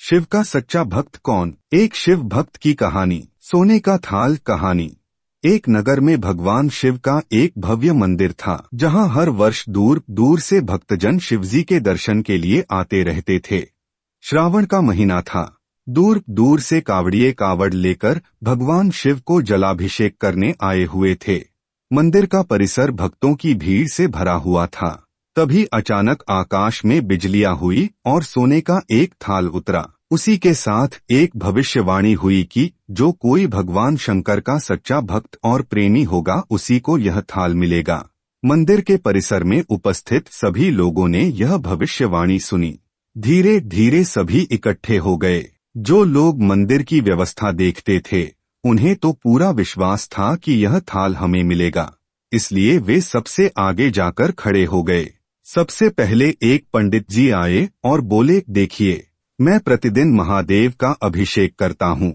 शिव का सच्चा भक्त कौन? एक शिव भक्त की कहानी। सोने का थाल कहानी। एक नगर में भगवान शिव का एक भव्य मंदिर था, जहां हर वर्ष दूर दूर से भक्तजन शिवजी के दर्शन के लिए आते रहते थे। श्रावण का महीना था। दूर दूर से कावड़िए कावड़ लेकर भगवान शिव को जलाभिषेक करने आए हुए थे। मंदिर का परिसर भक्तों की भीड़ से भरा हुआ था। तभी अचानक आकाश में बिजलियां हुई और सोने का एक थाल उतरा। उसी के साथ एक भविष्यवाणी हुई कि जो कोई भगवान शंकर का सच्चा भक्त और प्रेमी होगा उसी को यह थाल मिलेगा। मंदिर के परिसर में उपस्थित सभी लोगों ने यह भविष्यवाणी सुनी। धीरे धीरे सभी इकट्ठे हो गए। जो लोग मंदिर की व्यवस्था देखते थे उन्हें तो पूरा विश्वास था कि यह थाल हमें मिलेगा, इसलिए वे सबसे आगे जाकर खड़े हो गए। सबसे पहले एक पंडित जी आए और बोले, देखिए, मैं प्रतिदिन महादेव का अभिषेक करता हूँ।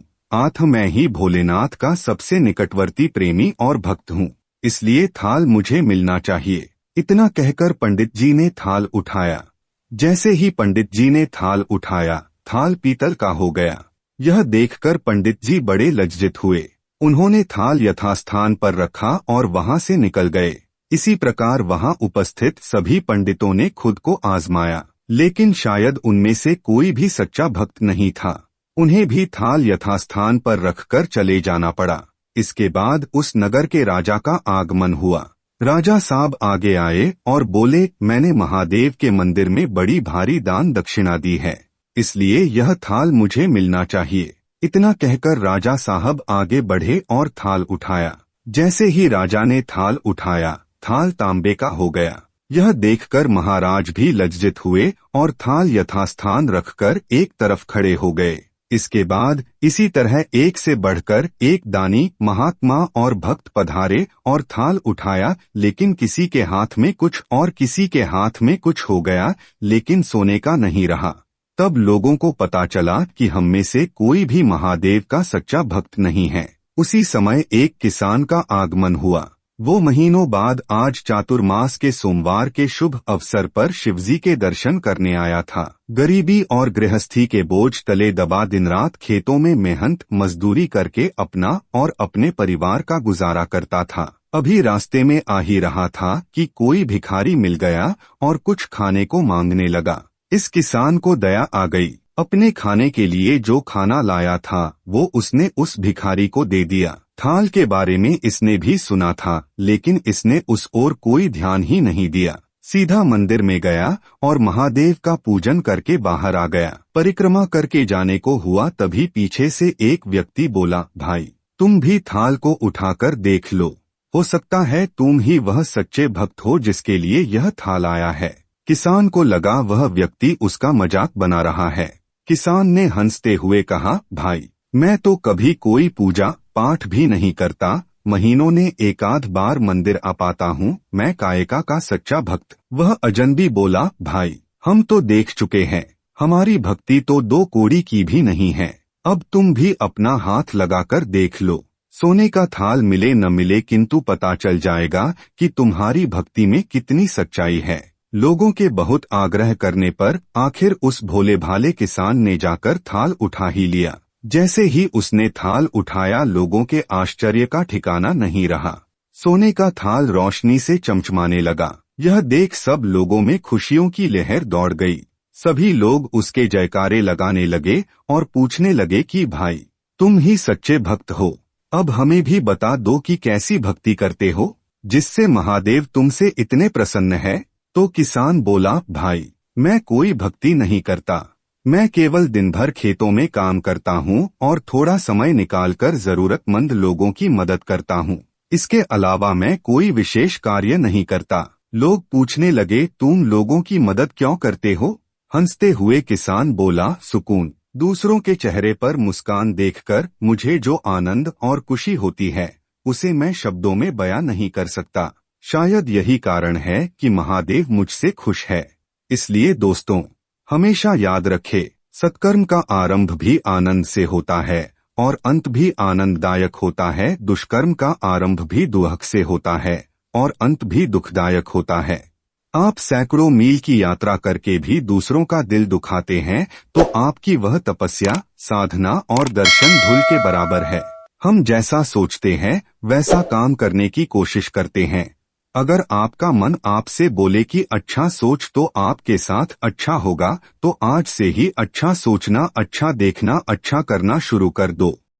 मैं ही भोलेनाथ का सबसे निकटवर्ती प्रेमी और भक्त हूँ, इसलिए थाल मुझे मिलना चाहिए। इतना कहकर पंडित जी ने थाल उठाया। जैसे ही पंडित जी ने थाल उठाया, थाल पीतल का हो गया। यह देखकर पंडित जी बड़े लज्जित हुए। उन्होंने थाल यथास्थान पर रखा और वहां से निकल गए। इसी प्रकार वहां उपस्थित सभी पंडितों ने खुद को आजमाया, लेकिन शायद उनमें से कोई भी सच्चा भक्त नहीं था। उन्हें भी थाल यथास्थान पर रखकर चले जाना पड़ा। इसके बाद उस नगर के राजा का आगमन हुआ। राजा साहब आगे आए और बोले, मैंने महादेव के मंदिर में बड़ी भारी दान दक्षिणा दी है, इसलिए यह थाल मुझे मिलना चाहिए। इतना कहकर राजा साहब आगे बढ़े और थाल उठाया। जैसे ही राजा ने थाल उठाया, थाल तांबे का हो गया। यह देखकर महाराज भी लज्जित हुए और थाल यथास्थान रखकर एक तरफ खड़े हो गए। इसके बाद इसी तरह एक से बढ़कर एक दानी, महात्मा और भक्त पधारे और थाल उठाया, लेकिन किसी के हाथ में कुछ और किसी के हाथ में कुछ हो गया, लेकिन सोने का नहीं रहा। तब लोगों को पता चला कि हम में से कोई भी महादेव का सच्चा भक्त नहीं है। उसी समय एक किसान का आगमन हुआ। वो महीनों बाद आज चातुर्मास के सोमवार के शुभ अवसर पर शिवजी के दर्शन करने आया था। गरीबी और गृहस्थी के बोझ तले दबा दिन रात खेतों में मेहनत मजदूरी करके अपना और अपने परिवार का गुजारा करता था। अभी रास्ते में आ ही रहा था कि कोई भिखारी मिल गया और कुछ खाने को मांगने लगा। इस किसान को दया आ गई। अपने खाने के लिए जो खाना लाया था वो उसने उस भिखारी को दे दिया। थाल के बारे में इसने भी सुना था, लेकिन इसने उस ओर कोई ध्यान ही नहीं दिया। सीधा मंदिर में गया और महादेव का पूजन करके बाहर आ गया। परिक्रमा करके जाने को हुआ, तभी पीछे से एक व्यक्ति बोला, भाई, तुम भी थाल को उठाकर देख लो, हो सकता है तुम ही वह सच्चे भक्त हो जिसके लिए यह थाल आया है। किसान को लगा वह व्यक्ति उसका मजाक बना रहा है। किसान ने हंसते हुए कहा, भाई, मैं तो कभी कोई पूजा पाठ भी नहीं करता, महीनों ने एकाध बार मंदिर आ पाता हूँ, मैं कायका का सच्चा भक्त। वह अजनबी बोला, भाई, हम तो देख चुके हैं, हमारी भक्ति तो दो कौड़ी की भी नहीं है। अब तुम भी अपना हाथ लगाकर देख लो। सोने का थाल मिले न मिले, किंतु पता चल जाएगा कि तुम्हारी भक्ति में कितनी सच्चाई है। लोगों के बहुत आग्रह करने पर आखिर उस भोले भाले किसान ने जाकर थाल उठा ही लिया। जैसे ही उसने थाल उठाया, लोगों के आश्चर्य का ठिकाना नहीं रहा। सोने का थाल रोशनी से चमचमाने लगा। यह देख सब लोगों में खुशियों की लहर दौड़ गई। सभी लोग उसके जयकारे लगाने लगे और पूछने लगे कि भाई, तुम ही सच्चे भक्त हो, अब हमें भी बता दो कि कैसी भक्ति करते हो जिससे महादेव तुमसे इतने प्रसन्न है। तो किसान बोला, भाई, मैं कोई भक्ति नहीं करता, मैं केवल दिन भर खेतों में काम करता हूँ और थोड़ा समय निकालकर जरूरतमंद लोगों की मदद करता हूँ। इसके अलावा मैं कोई विशेष कार्य नहीं करता। लोग पूछने लगे, तुम लोगों की मदद क्यों करते हो? हंसते हुए किसान बोला, सुकून, दूसरों के चेहरे पर मुस्कान देखकर मुझे जो आनंद और खुशी होती है उसे मैं शब्दों में बयां नहीं कर सकता। शायद यही कारण है कि महादेव मुझसे खुश है। इसलिए दोस्तों, हमेशा याद रखें, सत्कर्म का आरंभ भी आनंद से होता है और अंत भी आनंददायक होता है। दुष्कर्म का आरंभ भी दुहक से होता है और अंत भी दुखदायक होता है। आप सैकड़ों मील की यात्रा करके भी दूसरों का दिल दुखाते हैं तो आपकी वह तपस्या, साधना और दर्शन धूल के बराबर है। हम जैसा सोचते हैं वैसा काम करने की कोशिश करते हैं। अगर आपका मन आपसे बोले कि अच्छा सोच तो आपके साथ अच्छा होगा, तो आज से ही अच्छा सोचना, अच्छा देखना, अच्छा करना शुरू कर दो।